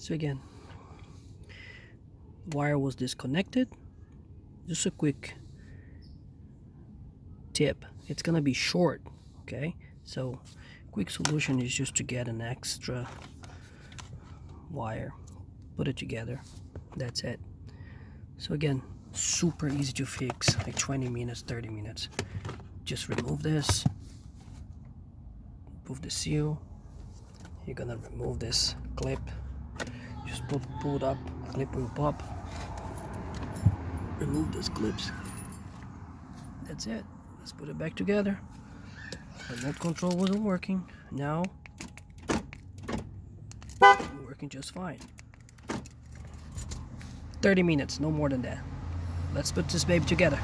So again, wire was disconnected. Just a quick tip, it's gonna be short, okay? So quick solution is just to get an extra wire, put it together, that's it. So again, super easy to fix, like 20 minutes, 30 minutes. Just remove this, remove the seal. You're gonna remove this clip, just pull it up, clip will pop. Remove those clips, that's it. Let's put it back together. Remote control wasn't working, now working just fine. 30 minutes, no more than that. Let's put this baby together.